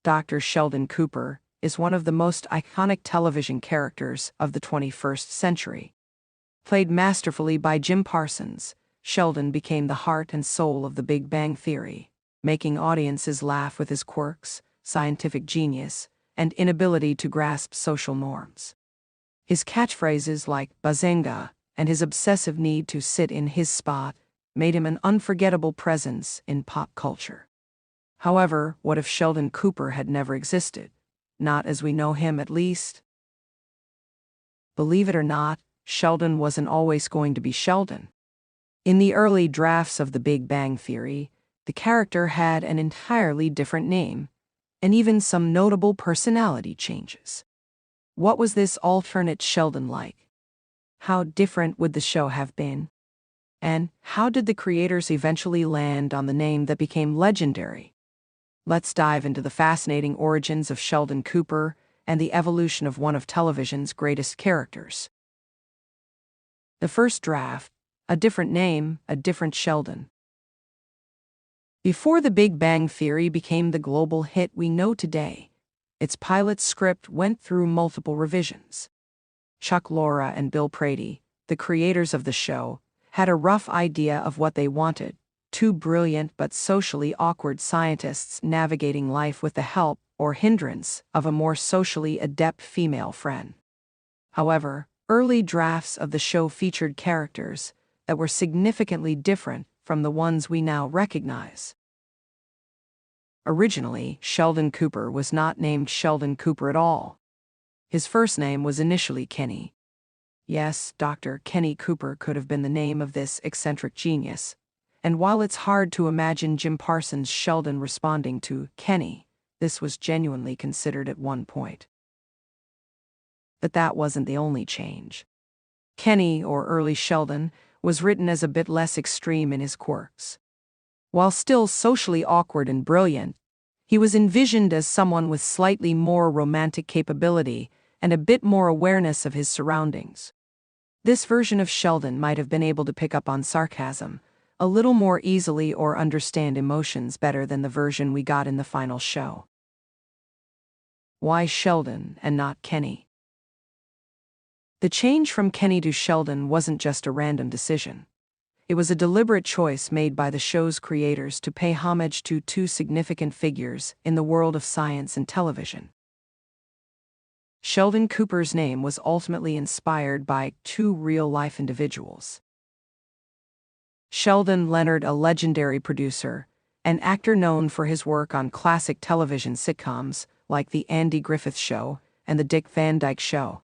Dr. Sheldon Cooper is one of the most iconic television characters of the 21st century. Played masterfully by Jim Parsons, Sheldon became the heart and soul of The Big Bang Theory, making audiences laugh with his quirks, scientific genius, and inability to grasp social norms. His catchphrases like "Bazinga" and his obsessive need to sit in his spot made him an unforgettable presence in pop culture. However, what if Sheldon Cooper had never existed? Not as we know him, at least. Believe it or not, Sheldon wasn't always going to be Sheldon. In the early drafts of The Big Bang Theory, the character had an entirely different name, and even some notable personality changes. What was this alternate Sheldon like? How different would the show have been? And how did the creators eventually land on the name that became legendary? Let's dive into the fascinating origins of Sheldon Cooper and the evolution of one of television's greatest characters. The first draft: a different name, a different Sheldon. Before The Big Bang Theory became the global hit we know today, its pilot script went through multiple revisions. Chuck Lorre and Bill Prady, the creators of the show, had a rough idea of what they wanted: two brilliant but socially awkward scientists navigating life with the help, or hindrance, of a more socially adept female friend. However, early drafts of the show featured characters that were significantly different from the ones we now recognize. Originally, Sheldon Cooper was not named Sheldon Cooper at all. His first name was initially Kenny. Yes, Dr. Kenny Cooper could have been the name of this eccentric genius, and while it's hard to imagine Jim Parsons' Sheldon responding to Kenny, this was genuinely considered at one point. But that wasn't the only change. Kenny, or early Sheldon, was written as a bit less extreme in his quirks. While still socially awkward and brilliant, he was envisioned as someone with slightly more romantic capability and a bit more awareness of his surroundings. This version of Sheldon might have been able to pick up on sarcasm a little more easily or understand emotions better than the version we got in the final show. Why Sheldon and not Kenny? The change from Kenny to Sheldon wasn't just a random decision. It was a deliberate choice made by the show's creators to pay homage to two significant figures in the world of science and television. Sheldon Cooper's name was ultimately inspired by two real-life individuals. Sheldon Leonard, a legendary producer, an actor known for his work on classic television sitcoms like The Andy Griffith Show and The Dick Van Dyke Show.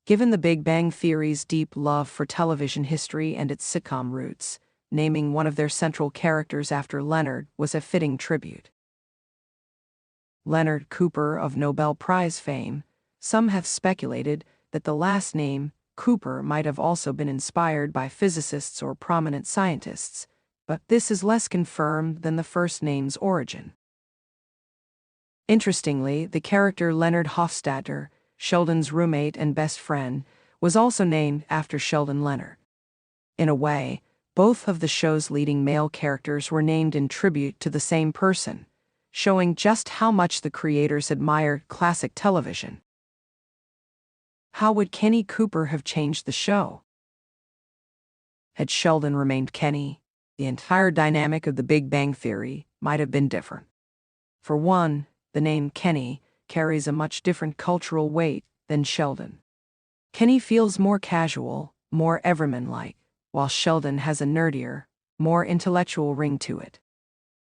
Given The Big Bang Theory's deep love for television history and its sitcom roots, naming one of their central characters after Leonard was a fitting tribute. Leonard Cooper of Nobel Prize fame, some have speculated that the last name, Cooper, might have also been inspired by physicists or prominent scientists, but this is less confirmed than the first name's origin. Interestingly, the character Leonard Hofstadter, Sheldon's roommate and best friend, was also named after Sheldon Leonard. In a way, both of the show's leading male characters were named in tribute to the same person, showing just how much the creators admired classic television. How would Kenny Cooper have changed the show? Had Sheldon remained Kenny, the entire dynamic of The Big Bang Theory might have been different. For one, the name Kenny carries a much different cultural weight than Sheldon. Kenny feels more casual, more everyman-like, while Sheldon has a nerdier, more intellectual ring to it.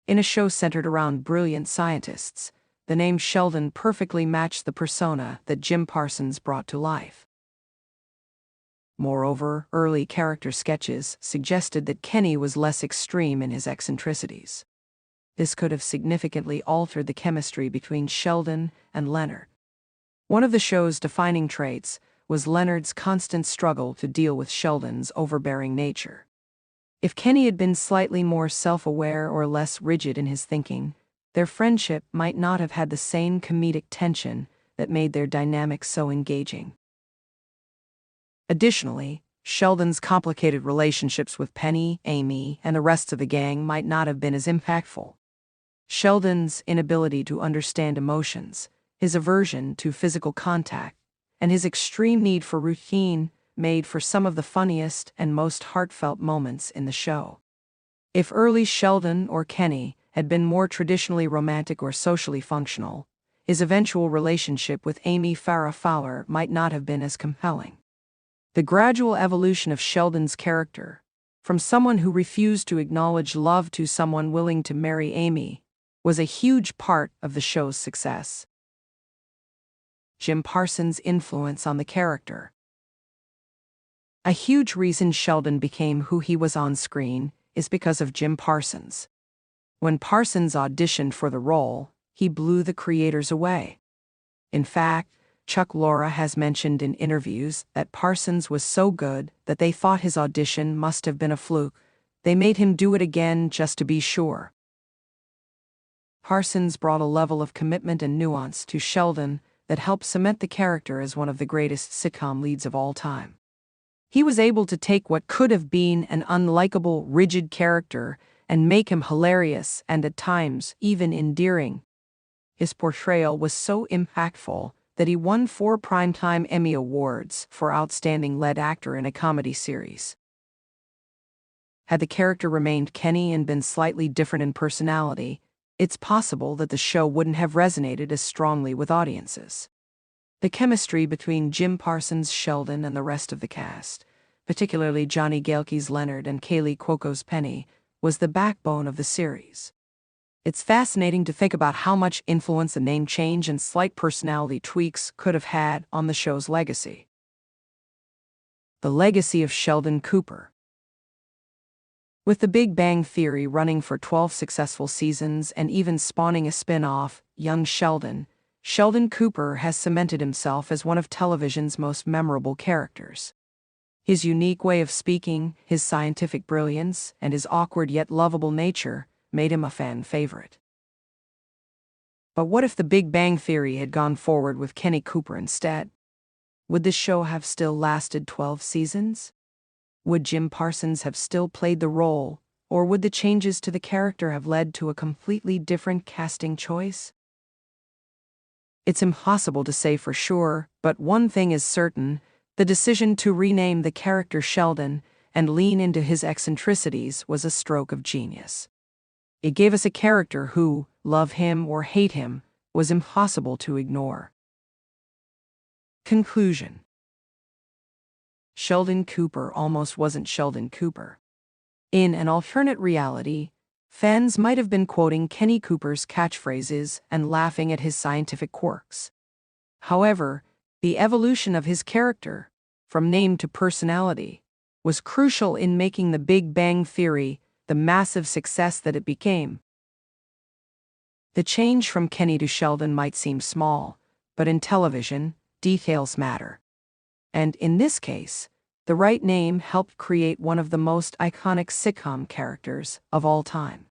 In a show centered around brilliant scientists, the name Sheldon perfectly matched the persona that Jim Parsons brought to life. Moreover, early character sketches suggested that Kenny was less extreme in his eccentricities. This could have significantly altered the chemistry between Sheldon and Leonard. One of the show's defining traits was Leonard's constant struggle to deal with Sheldon's overbearing nature. If Kenny had been slightly more self-aware or less rigid in his thinking, their friendship might not have had the same comedic tension that made their dynamic so engaging. Additionally, Sheldon's complicated relationships with Penny, Amy, and the rest of the gang might not have been as impactful. Sheldon's inability to understand emotions, his aversion to physical contact, and his extreme need for routine made for some of the funniest and most heartfelt moments in the show. If early Sheldon or Kenny had been more traditionally romantic or socially functional, his eventual relationship with Amy Farrah Fowler might not have been as compelling. The gradual evolution of Sheldon's character, from someone who refused to acknowledge love to someone willing to marry Amy, was a huge part of the show's success. Jim Parsons' influence on the character. A huge reason Sheldon became who he was on screen is because of Jim Parsons. When Parsons auditioned for the role, he blew the creators away. In fact, Chuck Lorre has mentioned in interviews that Parsons was so good that they thought his audition must have been a fluke. They made him do it again just to be sure. Parsons brought a level of commitment and nuance to Sheldon that helped cement the character as one of the greatest sitcom leads of all time. He was able to take what could have been an unlikable, rigid character and make him hilarious and at times even endearing. His portrayal was so impactful that he won 4 Primetime Emmy Awards for Outstanding Lead Actor in a Comedy Series. Had the character remained Kenny and been slightly different in personality, it's possible that the show wouldn't have resonated as strongly with audiences. The chemistry between Jim Parsons' Sheldon and the rest of the cast, particularly Johnny Galecki's Leonard and Kaylee Cuoco's Penny, was the backbone of the series. It's fascinating to think about how much influence a name change and slight personality tweaks could have had on the show's legacy. The legacy of Sheldon Cooper. With The Big Bang Theory running for 12 successful seasons and even spawning a spin-off, Young Sheldon, Sheldon Cooper has cemented himself as one of television's most memorable characters. His unique way of speaking, his scientific brilliance, and his awkward yet lovable nature made him a fan favorite. But what if The Big Bang Theory had gone forward with Kenny Cooper instead? Would the show have still lasted 12 seasons? Would Jim Parsons have still played the role, or would the changes to the character have led to a completely different casting choice? It's impossible to say for sure, but one thing is certain: the decision to rename the character Sheldon and lean into his eccentricities was a stroke of genius. It gave us a character who, love him or hate him, was impossible to ignore. Conclusion. Sheldon Cooper almost wasn't Sheldon Cooper. In an alternate reality, fans might have been quoting Kenny Cooper's catchphrases and laughing at his scientific quirks. However, the evolution of his character, from name to personality, was crucial in making The Big Bang Theory the massive success that it became. The change from Kenny to Sheldon might seem small, but in television, details matter. And in this case, the right name helped create one of the most iconic sitcom characters of all time.